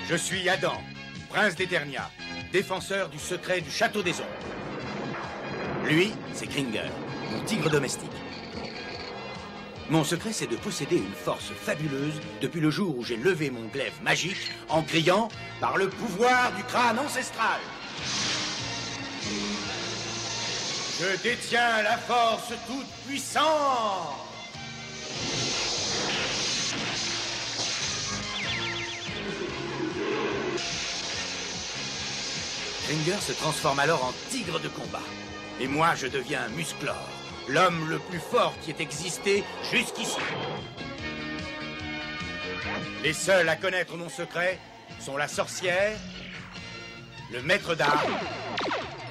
Je suis Adam, prince d'Eternia, défenseur du secret du château des ombres. Lui, c'est Kringer, mon tigre domestique. Mon secret, c'est de posséder une force fabuleuse depuis le jour où j'ai levé mon glaive magique en criant « Par le pouvoir du crâne ancestral !» Je détiens la force toute puissante. Kringer se transforme alors en tigre de combat. Et moi, je deviens Musclor, l'homme le plus fort qui ait existé jusqu'ici. Les seuls à connaître mon secret sont la sorcière, le maître d'armes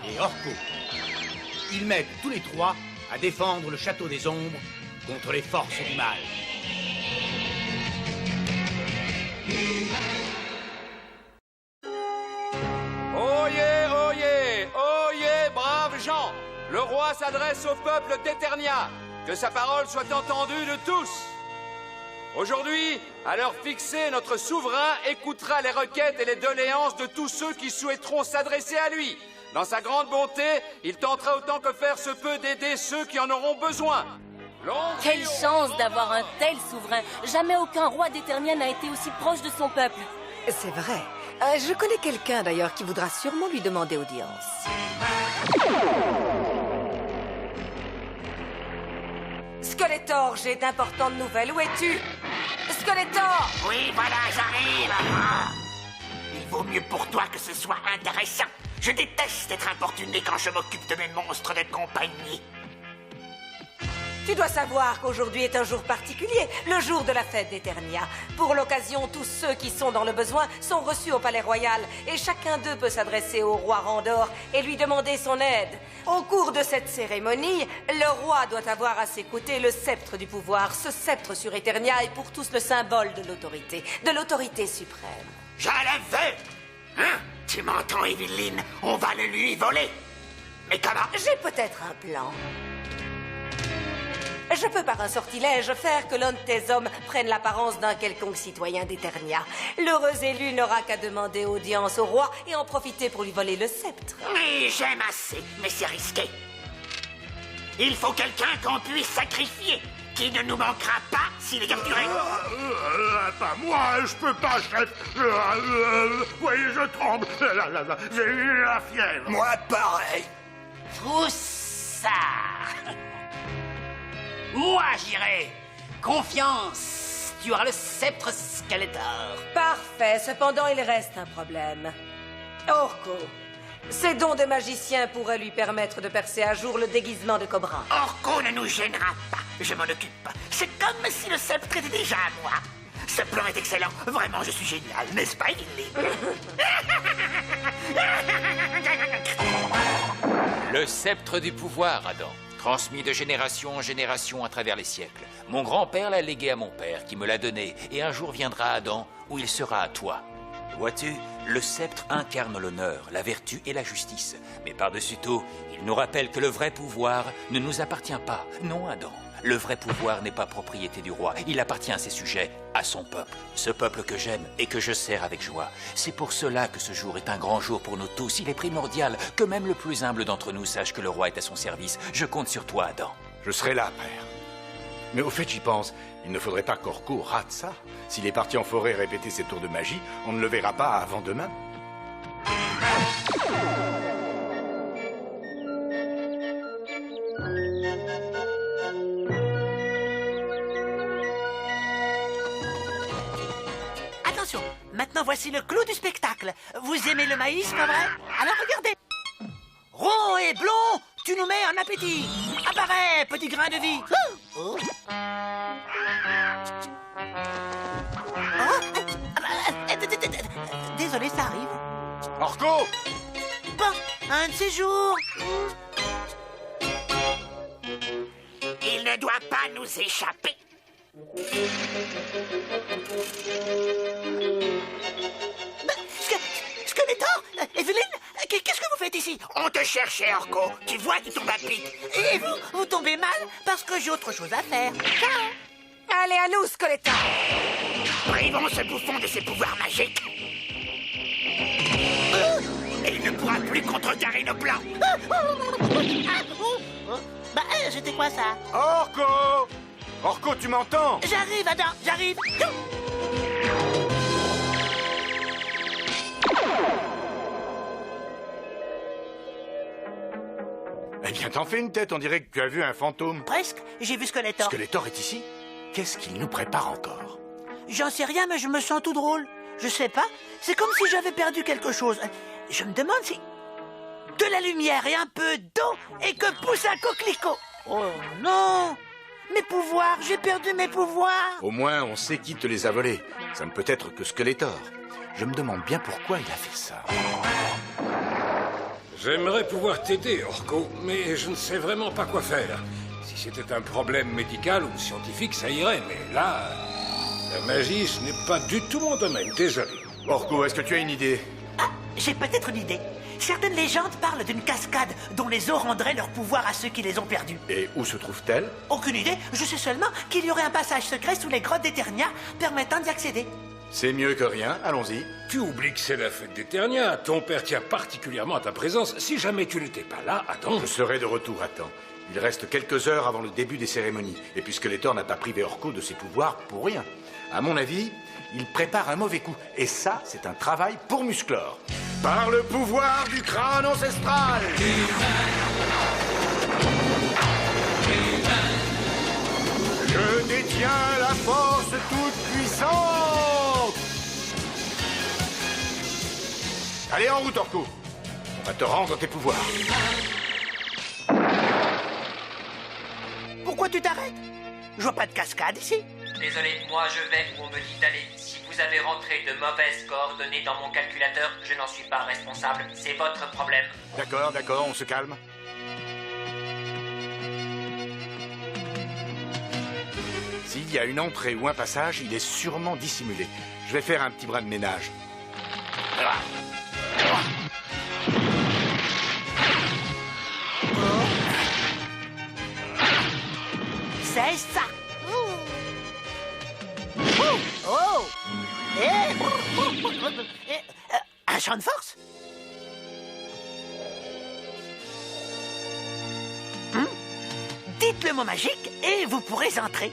et Orko. Ils m'aident tous les trois à défendre le château des ombres contre les forces du mal. Oyez, braves gens! Le roi s'adresse au peuple d'Eternia. Que sa parole soit entendue de tous. Aujourd'hui, à l'heure fixée, notre souverain écoutera les requêtes et les doléances de tous ceux qui souhaiteront s'adresser à lui. Dans sa grande bonté, il tentera autant que faire se peut d'aider ceux qui en auront besoin. Quelle chance d'avoir un tel souverain! Jamais aucun roi d'Eternia n'a été aussi proche de son peuple. C'est vrai. Je connais quelqu'un d'ailleurs qui voudra sûrement lui demander audience. Skeletor, j'ai d'importantes nouvelles. Où es-tu? Skeletor! Oui, voilà, j'arrive. Il vaut mieux pour toi que ce soit intéressant. Je déteste être importuné quand je m'occupe de mes monstres de compagnie. Tu dois savoir qu'aujourd'hui est un jour particulier, le jour de la fête d'Eternia. Pour l'occasion, tous ceux qui sont dans le besoin sont reçus au palais royal et chacun d'eux peut s'adresser au roi Randor et lui demander son aide. Au cours de cette cérémonie, le roi doit avoir à ses côtés le sceptre du pouvoir. Ce sceptre sur Eternia est pour tous le symbole de l'autorité suprême. Je le veux. Hein? Tu m'entends, Evelyne? On va le lui voler. Mais comment? J'ai peut-être un plan. Je peux par un sortilège faire que l'un de tes hommes prenne l'apparence d'un quelconque citoyen d'Eternia. L'heureux élu n'aura qu'à demander audience au roi et en profiter pour lui voler le sceptre. Oui, j'aime assez, mais c'est risqué. Il faut quelqu'un qu'on puisse sacrifier, qui ne nous manquera pas s'il est capturé. Pas moi, je peux pas, chef. Voyez, je tremble. J'ai eu la fièvre. Moi, pareil. Froussard. Moi, j'irai. Confiance. Tu auras le sceptre Skeletor. Parfait. Cependant, il reste un problème. Orko. Ses dons de magicien pourraient lui permettre de percer à jour le déguisement de Cobra. Orko ne nous gênera pas. Je m'en occupe. C'est comme si le sceptre était déjà à moi. Ce plan est excellent. Vraiment, je suis génial, n'est-ce pas, Evelyne? Le sceptre du pouvoir, Adam. Transmis de génération en génération à travers les siècles. Mon grand-père l'a légué à mon père, qui me l'a donné, et un jour viendra Adam, où il sera à toi. Vois-tu, le sceptre incarne l'honneur, la vertu et la justice. Mais par-dessus tout, il nous rappelle que le vrai pouvoir ne nous appartient pas. Non, Adam. Le vrai pouvoir n'est pas propriété du roi. Il appartient à ses sujets, à son peuple. Ce peuple que j'aime et que je sers avec joie. C'est pour cela que ce jour est un grand jour pour nous tous. Il est primordial que même le plus humble d'entre nous sache que le roi est à son service. Je compte sur toi, Adam. Je serai là, père. Mais au fait, j'y pense. Il ne faudrait pas qu'Orko rate ça. S'il est parti en forêt répéter ses tours de magie, on ne le verra pas avant demain. Attention, maintenant voici le clou du spectacle. Vous aimez le maïs, pas vrai? Alors regardez. Rond et blond, tu nous mets en appétit. Apparaît, petit grain de vie. Oh. Désolé, ça arrive. Orko! Bon, un de ces jours. Il ne doit pas nous échapper. Skeletor, Evelyne, qu'est-ce que vous faites ici? On te cherchait, Orko. Tu vois, tu tombes à pic. Et vous tombez mal parce que j'ai autre chose à faire. Allez, à nous, Skeletor! Privons ce bouffon de ses pouvoirs magiques. et il ne pourra plus contrecarrer nos plans. Bah, c'était quoi ça? Orko! Orko, tu m'entends? J'arrive, Adam, j'arrive. Eh bien, t'en fais une tête, on dirait que tu as vu un fantôme. Presque, j'ai vu Skeletor. Skeletor est ici? Qu'est-ce qu'il nous prépare encore? J'en sais rien, mais je me sens tout drôle. Je sais pas, c'est comme si j'avais perdu quelque chose. Je me demande si... De la lumière et un peu d'eau et que pousse un coquelicot. Oh non! Mes pouvoirs, j'ai perdu mes pouvoirs. Au moins, on sait qui te les a volés. Ça ne peut être que Skeletor. Je me demande bien pourquoi il a fait ça. J'aimerais pouvoir t'aider, Orko, mais je ne sais vraiment pas quoi faire. Si c'était un problème médical ou scientifique, ça irait, mais là... La magie, ce n'est pas du tout mon domaine, désolé. Orko, est-ce que tu as une idée? Ah, j'ai peut-être une idée. Certaines légendes parlent d'une cascade dont les eaux rendraient leur pouvoir à ceux qui les ont perdus. Et où se trouve-t-elle? Aucune idée, je sais seulement qu'il y aurait un passage secret sous les grottes d'Eternia permettant d'y accéder. C'est mieux que rien, allons-y. Tu oublies que c'est la fête d'Eternia. Ton père tient particulièrement à ta présence. Si jamais tu n'étais pas là, attends. Je serai de retour à temps. Il reste quelques heures avant le début des cérémonies. Et puis Skeletor n'a pas privé Orko de ses pouvoirs pour rien. À mon avis, il prépare un mauvais coup. Et ça, c'est un travail pour Musclor. Par le pouvoir du crâne ancestral. Je détiens la force toute puissante. Allez, en route, Orko. On va te rendre tes pouvoirs. Pourquoi tu t'arrêtes? Je vois pas de cascade ici. Désolé, moi je vais où on me dit d'aller. Si vous avez rentré de mauvaises coordonnées dans mon calculateur, je n'en suis pas responsable. C'est votre problème. D'accord, d'accord, on se calme. S'il y a une entrée ou un passage, il est sûrement dissimulé. Je vais faire un petit bras de ménage. C'est ça. Oh. Un champ de force. Dites le mot magique et vous pourrez entrer.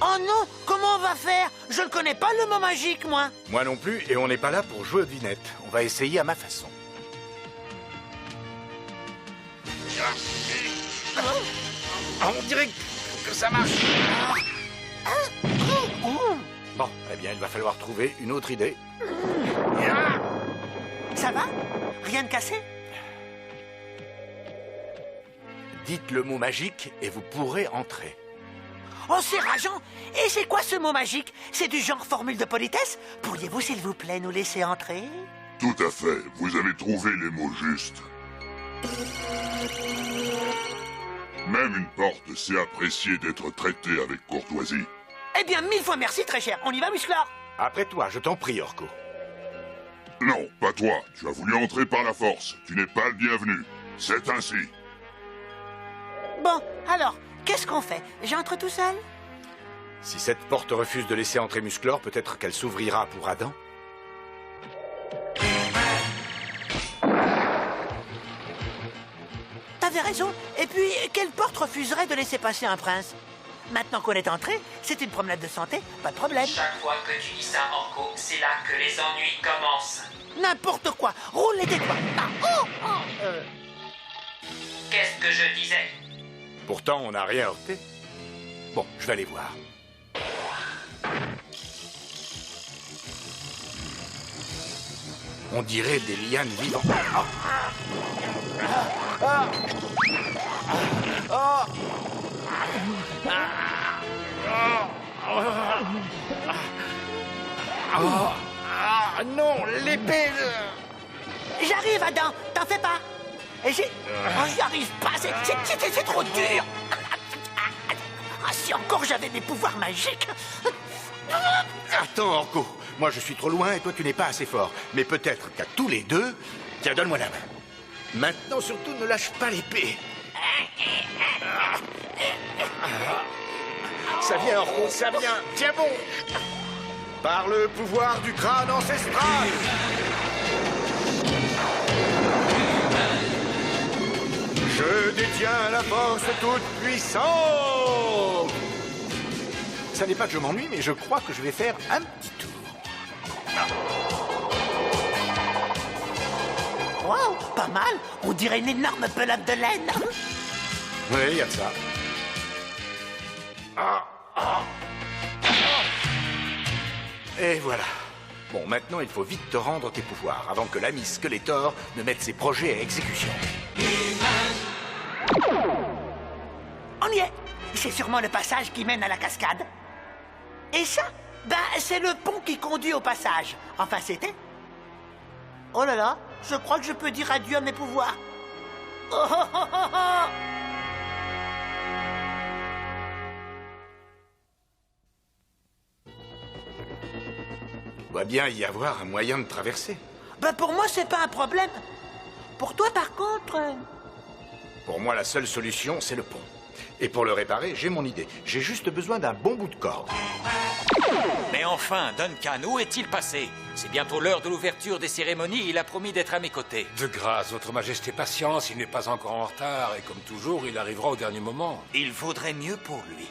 Oh non, comment on va faire? Je ne connais pas le mot magique, moi. Moi non plus, et on n'est pas là pour jouer aux devinettes. On va essayer à ma façon. On dirait que ça marche. Bon, eh bien, il va falloir trouver une autre idée. Ça va? Rien de cassé? Dites le mot magique et vous pourrez entrer. Oh, c'est rageant! Et c'est quoi ce mot magique? C'est du genre formule de politesse? Pourriez-vous, s'il vous plaît, nous laisser entrer? Tout à fait. Vous avez trouvé les mots justes. Même une porte sait apprécier d'être traitée avec courtoisie. Eh bien, 1000 fois merci, très cher. On y va, Musclor? Après toi, je t'en prie, Orko. Non, pas toi. Tu as voulu entrer par la force. Tu n'es pas le bienvenu. C'est ainsi. Bon, alors, qu'est-ce qu'on fait? J'entre tout seul? Si cette porte refuse de laisser entrer Musclor, peut-être qu'elle s'ouvrira pour Adam. T'avais raison. Et puis, quelle porte refuserait de laisser passer un prince? Maintenant qu'on est entré, c'est une promenade de santé, pas de problème. Chaque fois que tu dis ça, Orko, c'est là que les ennuis commencent. N'importe quoi. Roule les doigts. Qu'est-ce que je disais? Pourtant, on n'a rien heurté. Bon, je vais aller voir. On dirait des lianes vivantes. Non, l'épée. J'arrive, Adam. T'en fais pas. Et j'y arrive pas. C'est trop dur. Ah, si encore j'avais mes pouvoirs magiques. Attends, Orko. Moi, je suis trop loin et toi, tu n'es pas assez fort. Mais peut-être qu'à tous les deux... Tiens, donne-moi la main. Maintenant, surtout, ne lâche pas l'épée. Ça vient, Orko, ça vient. Tiens bon. Par le pouvoir du crâne ancestral. Je détiens la force toute puissante. Ça n'est pas que je m'ennuie, mais je crois que je vais faire un petit tour. Wow, pas mal. On dirait une énorme pelote de laine. Oui, il y a de ça. Et voilà. Bon, maintenant, il faut vite te rendre tes pouvoirs avant que l'ami Skeletor ne mette ses projets à exécution. On y est. C'est sûrement le passage qui mène à la cascade. Et ça, ben, c'est le pont qui conduit au passage. Enfin, c'était. Oh là là, je crois que je peux dire adieu à mes pouvoirs. Oh, oh, oh, oh, oh. Il doit bien y avoir un moyen de traverser. Ben, pour moi, c'est pas un problème. Pour toi, par contre... Pour moi, la seule solution, c'est le pont. Et pour le réparer, j'ai mon idée. J'ai juste besoin d'un bon bout de corde. Mais enfin, Duncan, où est-il passé? C'est bientôt l'heure de l'ouverture des cérémonies, il a promis d'être à mes côtés. De grâce, votre majesté, patience, il n'est pas encore en retard, et comme toujours, il arrivera au dernier moment. Il vaudrait mieux pour lui.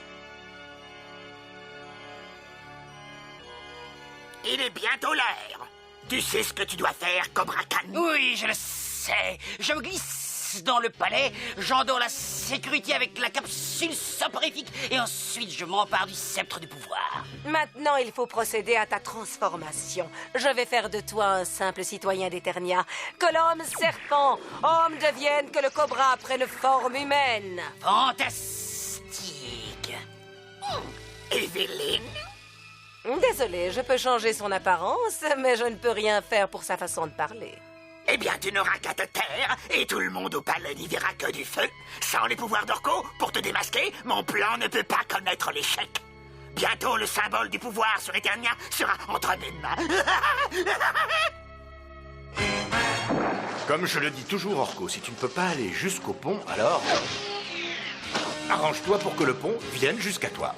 Il est bientôt l'heure. Tu sais ce que tu dois faire, Cobra Khan? Oui, je le sais. Je me glisse dans le palais, j'endors la sécurité avec la capsule soporifique et ensuite je m'empare du sceptre du pouvoir. Maintenant, il faut procéder à ta transformation. Je vais faire de toi un simple citoyen d'Eternia. Que l'homme serpent, homme devienne, que le cobra prenne forme humaine. Fantastique. Evelyne? Désolé, je peux changer son apparence, mais je ne peux rien faire pour sa façon de parler. Eh bien, tu n'auras qu'à te taire, et tout le monde au palais n'y verra que du feu. Sans les pouvoirs d'Orko, pour te démasquer, mon plan ne peut pas connaître l'échec. Bientôt, le symbole du pouvoir sur Eternia sera entre mes mains. Comme je le dis toujours, Orko, si tu ne peux pas aller jusqu'au pont, alors... arrange-toi pour que le pont vienne jusqu'à toi.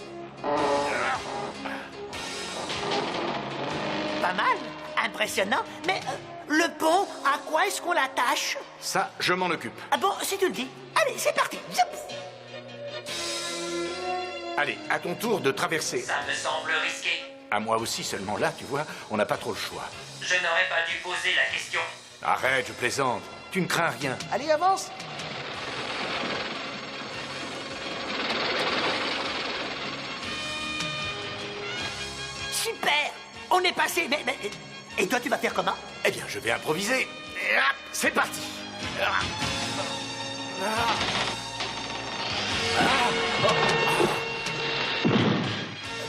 Pas mal, impressionnant, mais le pont, à quoi est-ce qu'on l'attache? Ça, je m'en occupe. Ah bon, si tu le dis. Allez, c'est parti. Allez, à ton tour de traverser. Ça me semble risqué. À moi aussi, seulement là, tu vois, on n'a pas trop le choix. Je n'aurais pas dû poser la question. Arrête, je plaisante. Tu ne crains rien. Allez, avance. Super. On est passé, mais... Et toi, tu vas faire comment? Eh bien, je vais improviser. Et hop, c'est parti.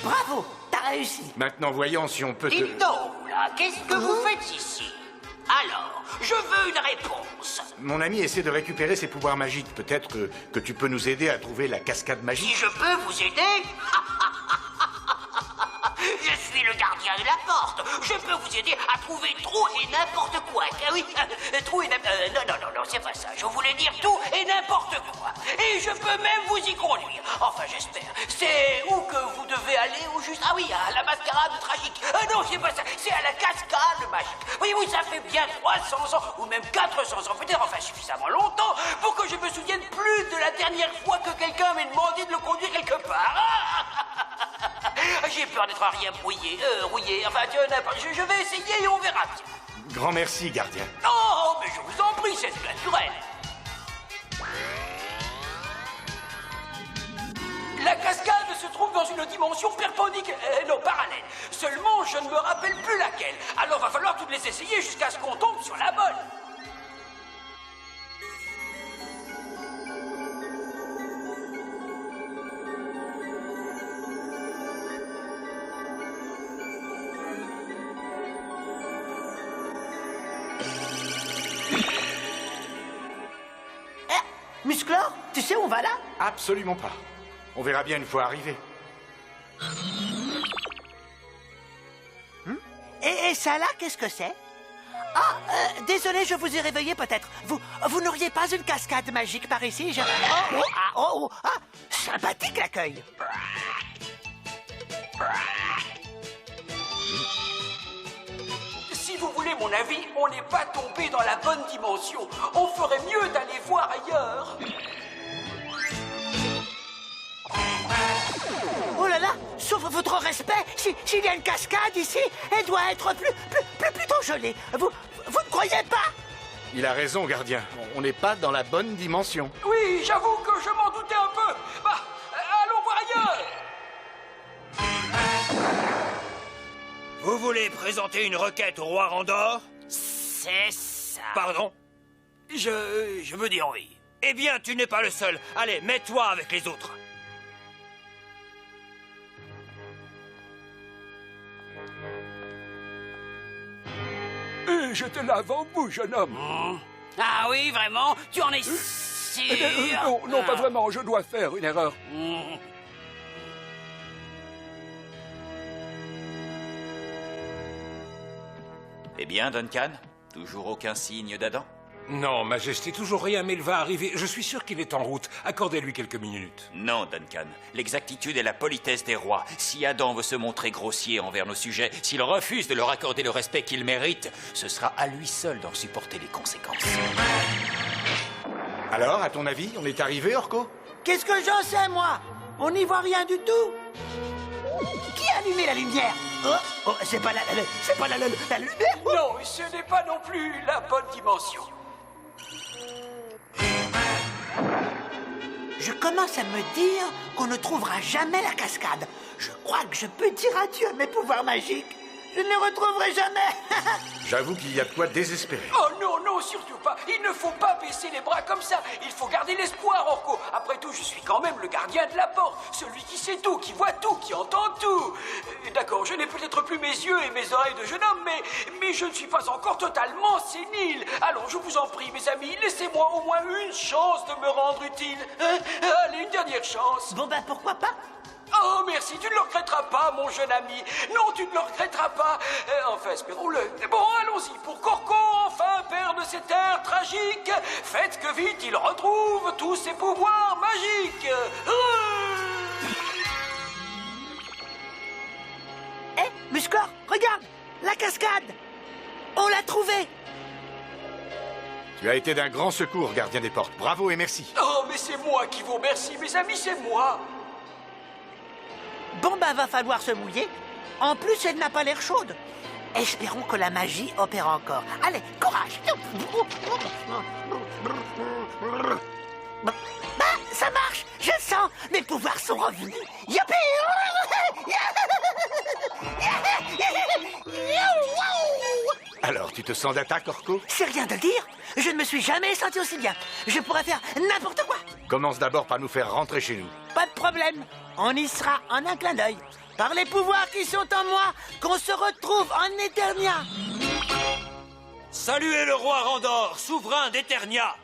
Bravo, t'as réussi. Maintenant, voyons si on peut te... Dites donc, là, qu'est-ce que vous faites ici? Alors, je veux une réponse. Mon ami essaie de récupérer ses pouvoirs magiques. Peut-être que tu peux nous aider à trouver la cascade Si magique. je peux vous aider? Je suis le gardien de la porte. Je peux vous aider à trouver tout et n'importe quoi. Ah oui, tout et n'importe... non, c'est pas ça. Je voulais dire tout et n'importe quoi. Et je peux même vous y conduire. Enfin, j'espère. C'est où que vous devez aller au juste... Ah oui, à la mascarade tragique. Non, c'est pas ça. C'est à la cascade magique. Oui, ça fait bien 300 ans, ou même 400 ans, peut-être, enfin suffisamment longtemps, pour que je me souvienne plus de la dernière fois que quelqu'un m'a demandé de le conduire quelque part. J'ai peur d'être rouillé. Enfin, je vais essayer et on verra bien. Grand merci, gardien. Non, mais je vous en prie, c'est naturel. La cascade se trouve dans une dimension perpendiculaire, non, parallèle. Seulement, je ne me rappelle plus laquelle. Alors, va falloir toutes les essayer jusqu'à ce qu'on tombe sur la bonne. Musclor, tu sais où on va là? Absolument pas. On verra bien une fois arrivé. Et ça là, qu'est-ce que c'est? Ah, désolé, je vous ai réveillé peut-être. Vous n'auriez pas une cascade magique par ici? Sympathique l'accueil. Si vous voulez mon avis, on n'est pas tombé dans la bonne dimension. On ferait mieux d'aller voir ailleurs. Oh là là, sauf votre respect, s'il y a une cascade ici, elle doit être plutôt gelée. Vous ne croyez pas? Il a raison, gardien. On n'est pas dans la bonne dimension. Oui, j'avoue que je m'en doutais un peu. Bah, allons voir ailleurs. Vous voulez présenter une requête au roi Randor? C'est ça. Pardon? Je veux dire oui. Eh bien, tu n'es pas le seul. Allez, mets-toi avec les autres. J'étais là avant vous, jeune homme. Ah oui, vraiment? Tu en es sûr? Non, pas vraiment. Je dois faire une erreur. Eh bien, Duncan? Toujours aucun signe d'Adam? Non, Majesté, toujours rien, mais il va arriver. Je suis sûr qu'il est en route. Accordez-lui quelques minutes. Non, Duncan. L'exactitude et la politesse des rois. Si Adam veut se montrer grossier envers nos sujets, s'il refuse de leur accorder le respect qu'ils méritent, ce sera à lui seul d'en supporter les conséquences. Alors, à ton avis, on est arrivé, Orko? Qu'est-ce que j'en sais, moi? On n'y voit rien du tout. Qui a allumé la lumière? C'est pas la lumière? Non, ce n'est pas non plus la bonne dimension. Je commence à me dire qu'on ne trouvera jamais la cascade. Je crois que je peux dire adieu à mes pouvoirs magiques. Je ne les retrouverai jamais. J'avoue qu'il y a de quoi désespérer. Oh non, non, surtout pas. Il ne faut pas baisser les bras comme ça. Il faut garder l'espoir, Orko. Après tout, je suis quand même le gardien de la porte. Celui qui sait tout, qui voit tout, qui entend tout. D'accord, je n'ai peut-être plus mes yeux et mes oreilles de jeune homme, mais je ne suis pas encore totalement sénile. Alors, je vous en prie, mes amis, laissez-moi au moins une chance de me rendre utile. Allez, une dernière chance. Bon, ben, pourquoi pas? Oh, merci, tu ne le regretteras pas, mon jeune ami. Non, tu ne le regretteras pas. Enfin, espérons-le. Bon, allons-y, pour qu'Orko, enfin, père de cette ère tragique, faites que vite il retrouve tous ses pouvoirs magiques. Musclor, regarde, la cascade. On l'a trouvée. Tu as été d'un grand secours, gardien des portes. Bravo et merci. Oh, mais c'est moi qui vous remercie, mes amis, c'est moi. Bon, bah, va falloir se mouiller. En plus, elle n'a pas l'air chaude. Espérons que la magie opère encore. Allez, courage. Bah, ça marche. Je le sens. Mes pouvoirs sont revenus. Youpi! Alors, tu te sens d'attaque, Orko? C'est rien de le dire. Je ne me suis jamais senti aussi bien. Je pourrais faire n'importe quoi. Commence d'abord par nous faire rentrer chez nous. Pas de problème. On y sera en un clin d'œil. Par les pouvoirs qui sont en moi, qu'on se retrouve en Eternia. Saluez le roi Randor, souverain d'Eternia.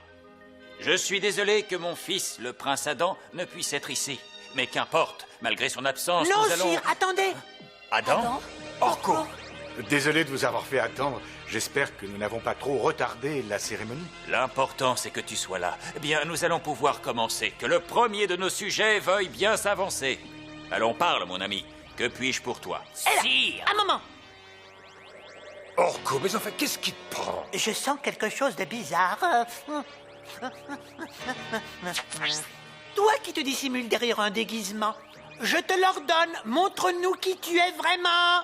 Je suis désolé que mon fils, le prince Adam, ne puisse être ici. Mais qu'importe, malgré son absence, Non, nous allons... sire, attendez. Adam? Orko! Désolé de vous avoir fait attendre. J'espère que nous n'avons pas trop retardé la cérémonie. L'important, c'est que tu sois là. Eh bien, nous allons pouvoir commencer. Que le premier de nos sujets veuille bien s'avancer. Allons, parle, mon ami. Que puis-je pour toi? Sire! Un moment. Orko, mais enfin, qu'est-ce qui te prend? Je sens quelque chose de bizarre. Toi qui te dissimules derrière un déguisement, je te l'ordonne, montre-nous qui tu es vraiment.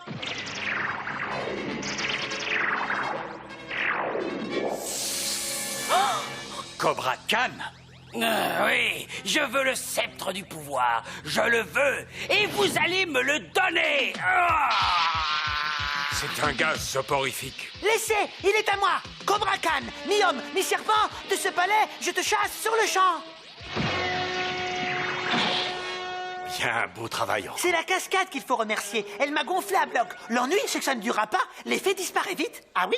Cobra Khan? Oui, je veux le sceptre du pouvoir. Je le veux. Et vous allez me le donner. C'est un gaz soporifique. Laissez, il est à moi. Cobra Khan, ni homme, ni serpent, de ce palais, je te chasse sur le champ. Bien, beau travail, Orko. C'est la cascade qu'il faut remercier. Elle m'a gonflé à bloc. L'ennui, c'est que ça ne durera pas. L'effet disparaît vite. Ah oui?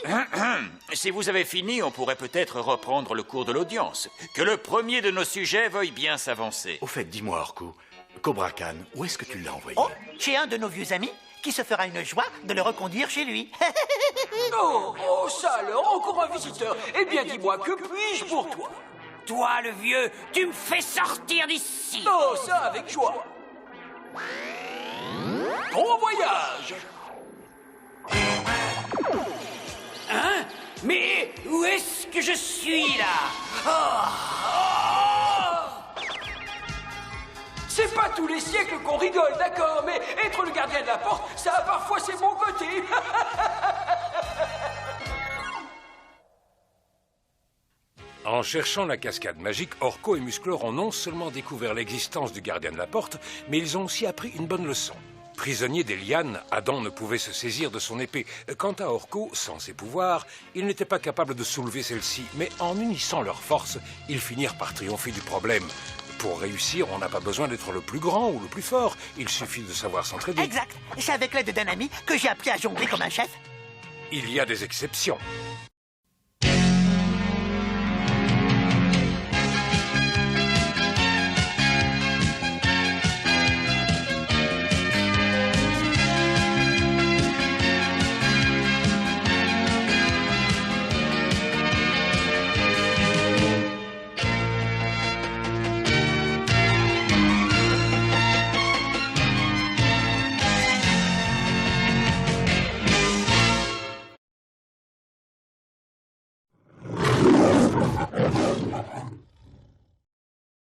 Si vous avez fini, on pourrait peut-être reprendre le cours de l'audience. Que le premier de nos sujets veuille bien s'avancer. Au fait, dis-moi, Orko, Cobra Khan, où est-ce que tu l'as envoyé? Oh, chez un de nos vieux amis qui se fera une joie de le reconduire chez lui. Oh, ça alors, encore un visiteur. Eh bien, dis-moi, que puis-je pour toi? Toi, le vieux, tu me fais sortir d'ici. Oh, ça, avec joie. Bon voyage. Hein? Où est-ce que je suis, là? C'est pas tous les siècles qu'on rigole, d'accord, mais être le gardien de la porte, ça a parfois ses bons côtés. En cherchant la cascade magique, Orko et Musclor ont non seulement découvert l'existence du gardien de la porte, mais ils ont aussi appris une bonne leçon. Prisonnier des lianes, Adam ne pouvait se saisir de son épée. Quant à Orko, sans ses pouvoirs, il n'était pas capable de soulever celle-ci. Mais en unissant leurs forces, ils finirent par triompher du problème. Pour réussir, on n'a pas besoin d'être le plus grand ou le plus fort. Il suffit de savoir s'entraider. Exact. C'est avec l'aide d'un ami que j'ai appris à jongler comme un chef. Il y a des exceptions.